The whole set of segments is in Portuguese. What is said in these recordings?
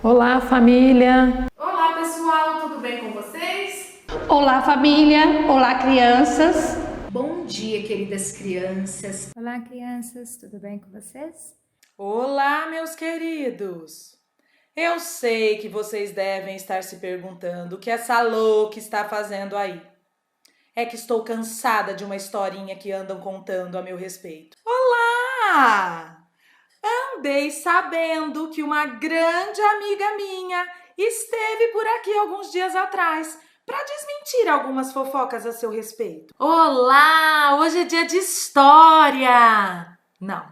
Olá, família! Olá, pessoal, tudo bem com vocês? Olá, família! Olá, crianças! Bom dia, queridas crianças! Olá, crianças, tudo bem com vocês? Olá, meus queridos! Eu sei que vocês devem estar se perguntando o que essa louca está fazendo aí. É que estou cansada de uma historinha que andam contando a meu respeito. Olá! Andei sabendo que uma grande amiga minha esteve por aqui alguns dias atrás para desmentir algumas fofocas a seu respeito. Olá! Hoje é dia de história! Não,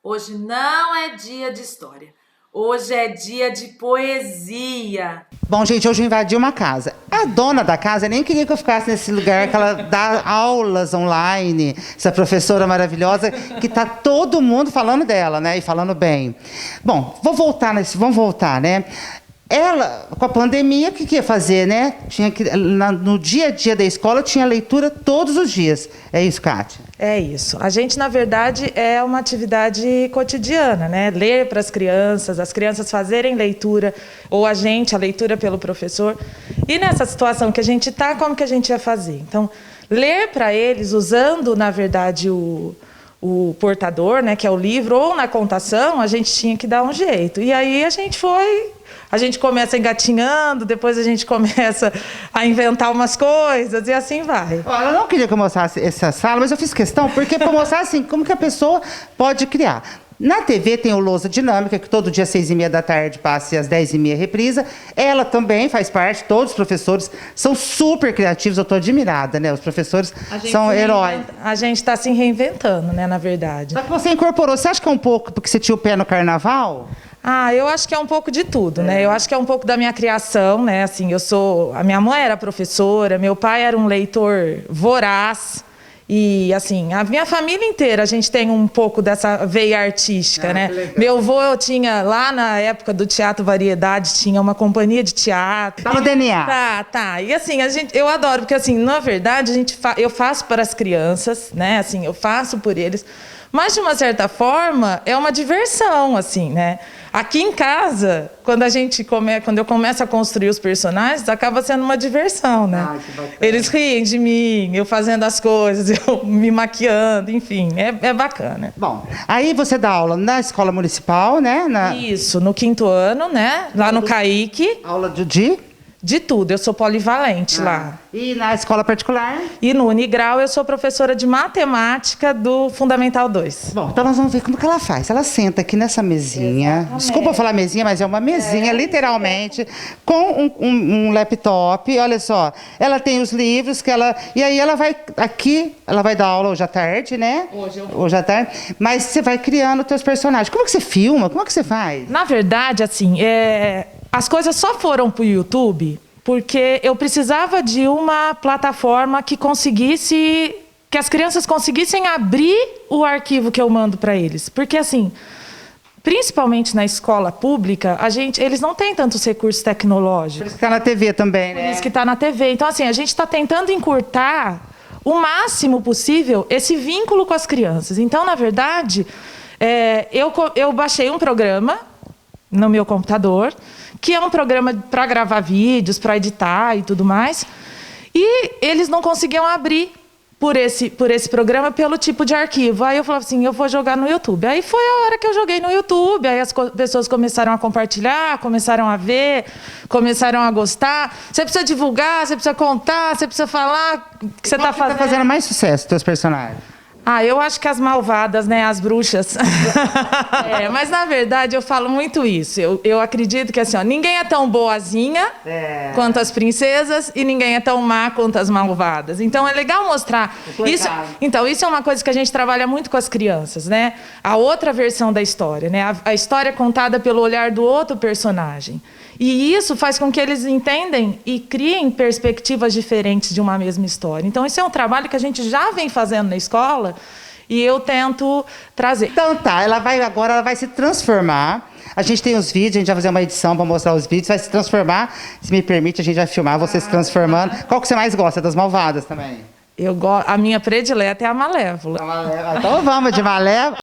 hoje não é dia de história. Hoje é dia de poesia. Bom, gente, hoje eu invadi uma casa. A dona da casa nem queria que eu ficasse nesse lugar que ela dá aulas online. Essa professora maravilhosa, que tá todo mundo falando dela, né? E falando bem. Bom, vamos voltar, né? Ela, com a pandemia, o que ia fazer, né? No dia a dia da escola, tinha leitura todos os dias. É isso, Kátia? É isso. A gente, na verdade, é uma atividade cotidiana, né? Ler para as crianças fazerem leitura, ou a leitura pelo professor. E nessa situação que a gente está, como que a gente ia fazer? Então, ler para eles, usando, na verdade, o portador, né, que é o livro, ou na contação, a gente tinha que dar um jeito. E aí a gente começa engatinhando, depois a gente começa a inventar umas coisas e assim vai. Ela não queria que eu mostrasse essa sala, mas eu fiz questão, porque para mostrar assim, como que a pessoa pode criar. Na TV tem o Lousa Dinâmica, que todo dia às 6h30 da tarde passa e às 10h30 reprisa. Ela também faz parte, todos os professores são super criativos, eu estou admirada, né? Os professores são heróis. A gente está se reinventando, né, na verdade. Só que você incorporou, você acha que é um pouco porque você tinha o pé no carnaval? Eu acho que é um pouco de tudo, né? Eu acho que é um pouco da minha criação, né? Assim, a minha mãe era professora, meu pai era um leitor voraz. E, assim, a minha família inteira, a gente tem um pouco dessa veia artística, né? Meu avô tinha, lá na época do Teatro Variedade, tinha uma companhia de teatro. Tá no DNA. Tá. E, assim, eu adoro, porque, assim, na verdade, eu faço para as crianças, né? Assim, eu faço por eles. Mas, de uma certa forma, é uma diversão, assim, né? Aqui em casa, quando eu começo a construir os personagens, acaba sendo uma diversão, né? Eles riem de mim, eu fazendo as coisas, eu me maquiando, enfim, é bacana. Bom, aí você dá aula na escola municipal, né? Isso, no 5º ano, né? Lá no CAIC. Aula de tudo, eu sou polivalente lá. E na escola particular? E no Unigrau eu sou professora de matemática do Fundamental 2. Bom, então nós vamos ver como que ela faz. Ela senta aqui nessa mesinha, exatamente. Desculpa falar mesinha, mas é uma mesinha, literalmente, com um laptop, olha só. Ela tem os livros que ela... E aí ela vai dar aula hoje à tarde, né? Hoje à tarde. Mas você vai criando os teus personagens. Como que você filma? Como que você faz? Na verdade, assim, as coisas só foram para o YouTube porque eu precisava de uma plataforma que as crianças conseguissem abrir o arquivo que eu mando para eles. Porque, assim, principalmente na escola pública, eles não têm tantos recursos tecnológicos. Por isso que está na TV também, né? Por isso que está na TV. Então, assim, a gente está tentando encurtar o máximo possível esse vínculo com as crianças. Então, na verdade, eu baixei um programa no meu computador, que é um programa para gravar vídeos, para editar e tudo mais. E eles não conseguiam abrir por esse programa pelo tipo de arquivo. Aí eu falava assim, eu vou jogar no YouTube. Aí foi a hora que eu joguei no YouTube. Aí as pessoas começaram a compartilhar, começaram a ver, começaram a gostar. Você precisa divulgar, você precisa contar, você precisa falar o que você está fazendo. Está fazendo mais sucesso, teus personagens? Eu acho que as malvadas, né, as bruxas. Mas, na verdade, eu falo muito isso. Eu acredito que, assim, ninguém é tão boazinha quanto as princesas e ninguém é tão má quanto as malvadas. Então, é legal mostrar. Isso é uma coisa que a gente trabalha muito com as crianças, né? A outra versão da história, né? A história contada pelo olhar do outro personagem. E isso faz com que eles entendem e criem perspectivas diferentes de uma mesma história. Então, isso é um trabalho que a gente já vem fazendo na escola e eu tento trazer. Então tá, ela vai se transformar. A gente tem os vídeos, a gente vai fazer uma edição para mostrar os vídeos, vai se transformar. Se me permite, a gente vai filmar você se transformando. Qual que você mais gosta? Das malvadas também? A minha predileta é a Malévola. Então vamos de Malévola.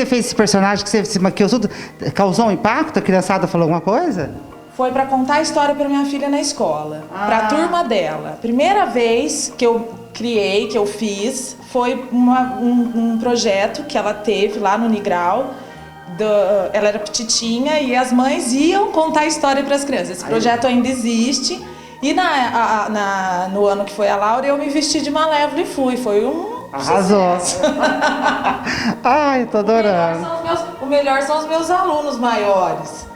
fez esse personagem, que você se maquiou tudo, causou um impacto? A criançada falou alguma coisa? Foi para contar a história para minha filha na escola, para a turma dela. A primeira vez que eu criei, que eu fiz, foi um projeto que ela teve lá no Nigral. Ela era petitinha e as mães iam contar a história para as crianças. Esse projeto ainda existe. E no ano que foi a Laura, eu me vesti de Malévola e fui. Foi um Arrasou. Ai, eu tô adorando. O melhor são os meus alunos maiores,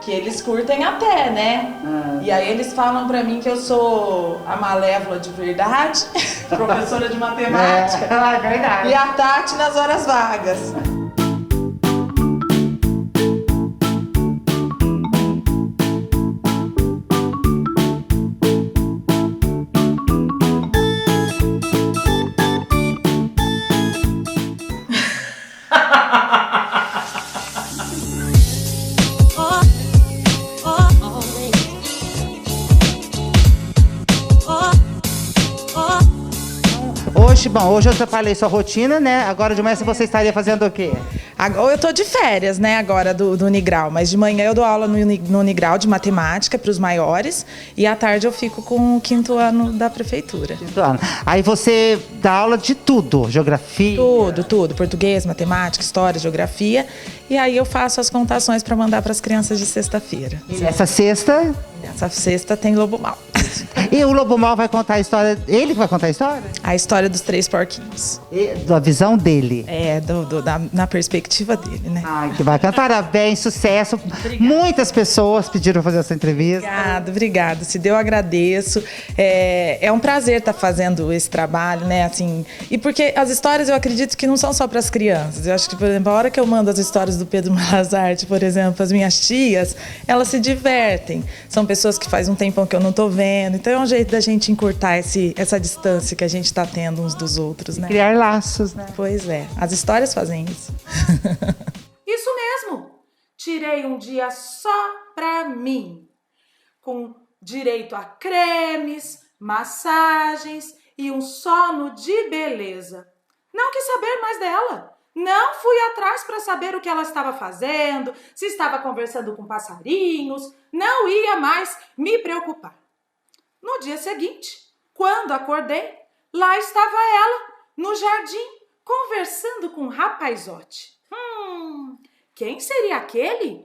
que eles curtem até, né? E aí eles falam pra mim que eu sou a Malévola de verdade, professora de matemática. É verdade. E a Tati nas horas vagas. Hoje eu atrapalhei sua rotina, né? Agora de manhã você estaria fazendo o quê? Eu tô de férias, né, agora do Nigral, mas de manhã eu dou aula no Nigral de matemática para os maiores e à tarde eu fico com o 5º ano da prefeitura. Aí você dá aula de tudo, geografia? Tudo. Português, matemática, história, geografia. E aí eu faço as contações para mandar para as crianças de sexta-feira. E essa sexta? Essa sexta tem Lobo Mau. E o Lobo Mau vai contar a história... Ele que vai contar a história? A história dos 3 porquinhos. Da visão dele? É, na perspectiva dele, né? Ai, que bacana. Parabéns, sucesso. Obrigada. Muitas pessoas pediram para fazer essa entrevista. Obrigada. Se eu agradeço. É um prazer estar fazendo esse trabalho, né? Assim, e porque as histórias eu acredito que não são só para as crianças. Eu acho que, por exemplo, a hora que eu mando as histórias do Pedro Malazarte, por exemplo, as minhas tias, elas se divertem. São pessoas que faz um tempão que eu não tô vendo. Então é um jeito da gente encurtar essa distância que a gente está tendo uns dos outros, né? Criar laços, né? Pois é. As histórias fazem isso. Isso mesmo! Tirei um dia só pra mim, com direito a cremes, massagens e um sono de beleza. Não quis saber mais dela. Não fui atrás para saber o que ela estava fazendo, se estava conversando com passarinhos. Não ia mais me preocupar. No dia seguinte, quando acordei, lá estava ela, no jardim, conversando com um rapazote. Quem seria aquele?